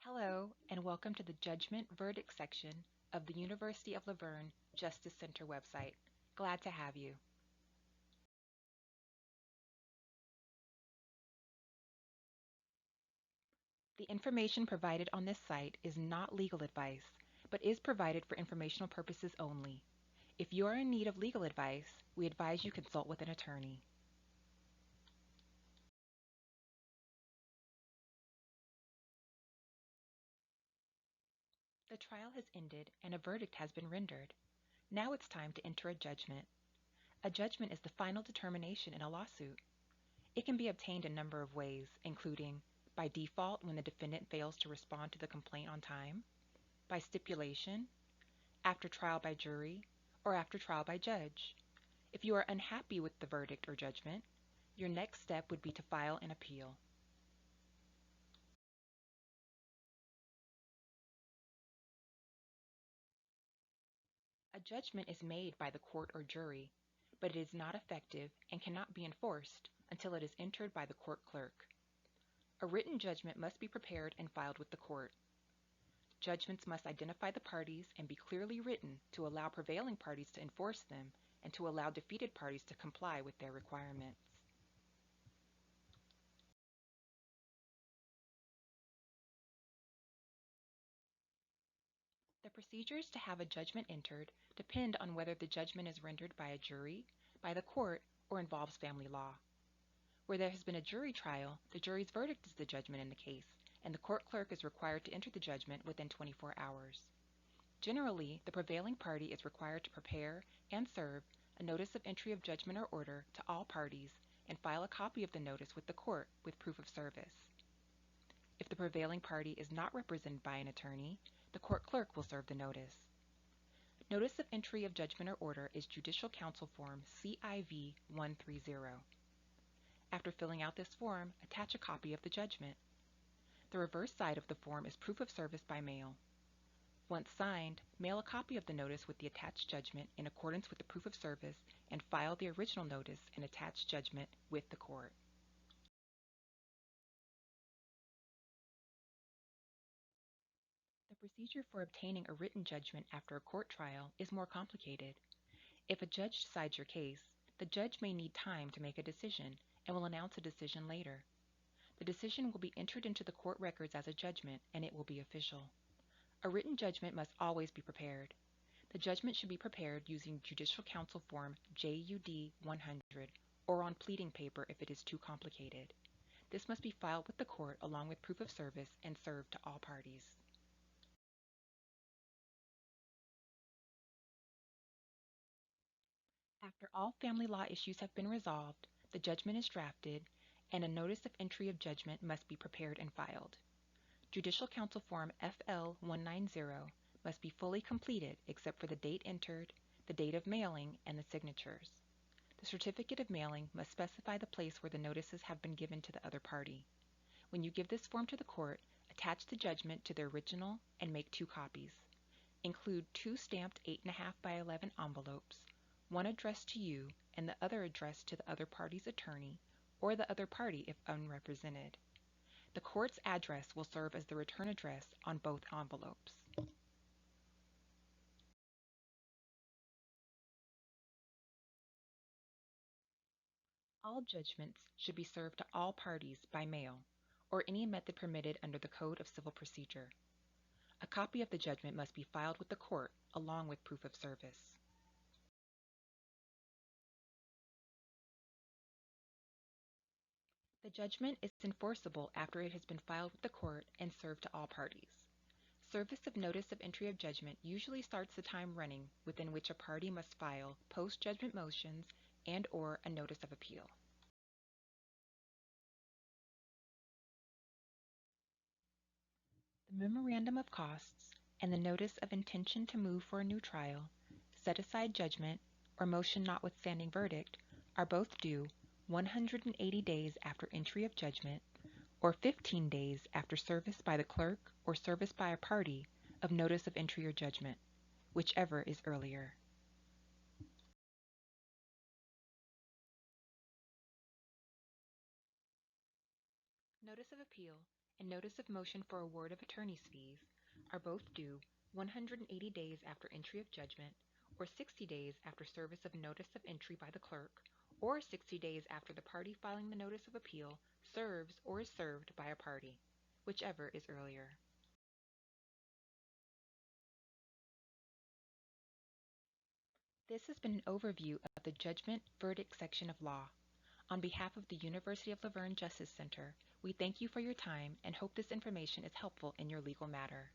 Hello, and welcome to the Judgment Verdict section of the University of La Verne Justice Center website. Glad to have you. The information provided on this site is not legal advice, but is provided for informational purposes only. If you are in need of legal advice, we advise you consult with an attorney. The trial has ended and a verdict has been rendered. Now it's time to enter a judgment. A judgment is the final determination in a lawsuit. It can be obtained a number of ways, including by default when the defendant fails to respond to the complaint on time, by stipulation, after trial by jury, or after trial by judge. If you are unhappy with the verdict or judgment, your next step would be to file an appeal. A judgment is made by the court or jury, but it is not effective and cannot be enforced until it is entered by the court clerk. A written judgment must be prepared and filed with the court. Judgments must identify the parties and be clearly written to allow prevailing parties to enforce them and to allow defeated parties to comply with their requirements. The procedures to have a judgment entered depend on whether the judgment is rendered by a jury, by the court, or involves family law. Where there has been a jury trial, the jury's verdict is the judgment in the case, and the court clerk is required to enter the judgment within 24 hours. Generally, the prevailing party is required to prepare and serve a notice of entry of judgment or order to all parties and file a copy of the notice with the court with proof of service. If the prevailing party is not represented by an attorney, the court clerk will serve the notice. Notice of entry of judgment or order is Judicial Council Form CIV 130. After filling out this form, attach a copy of the judgment. The reverse side of the form is proof of service by mail. Once signed, mail a copy of the notice with the attached judgment in accordance with the proof of service and file the original notice and attached judgment with the court. The procedure for obtaining a written judgment after a court trial is more complicated. If a judge decides your case, the judge may need time to make a decision and will announce a decision later. The decision will be entered into the court records as a judgment and it will be official. A written judgment must always be prepared. The judgment should be prepared using Judicial Council Form JUD 100 or on pleading paper if it is too complicated. This must be filed with the court along with proof of service and served to all parties. After all family law issues have been resolved, the judgment is drafted, and a notice of entry of judgment must be prepared and filed. Judicial Council Form FL 190 must be fully completed except for the date entered, the date of mailing, and the signatures. The certificate of mailing must specify the place where the notices have been given to the other party. When you give this form to the court, attach the judgment to the original and make 2 copies. Include 2 stamped 8.5 by 11 envelopes, one addressed to you and the other addressed to the other party's attorney or the other party if unrepresented. The court's address will serve as the return address on both envelopes. All judgments should be served to all parties by mail or any method permitted under the Code of Civil Procedure. A copy of the judgment must be filed with the court along with proof of service. The judgment is enforceable after it has been filed with the court and served to all parties. Service of notice of entry of judgment usually starts the time running within which a party must file post-judgment motions and/or a notice of appeal. The memorandum of costs and the notice of intention to move for a new trial, set aside judgment, or motion notwithstanding verdict are both due 180 days after entry of judgment or 15 days after service by the clerk or service by a party of notice of entry or judgment, whichever is earlier. Notice of appeal and notice of motion for award of attorney's fees are both due 180 days after entry of judgment, or 60 days after service of notice of entry by the clerk, or 60 days after the party filing the notice of appeal serves or is served by a party, whichever is earlier. This has been an overview of the judgment verdict section of law. On behalf of the University of La Verne Justice Center, we thank you for your time and hope this information is helpful in your legal matter.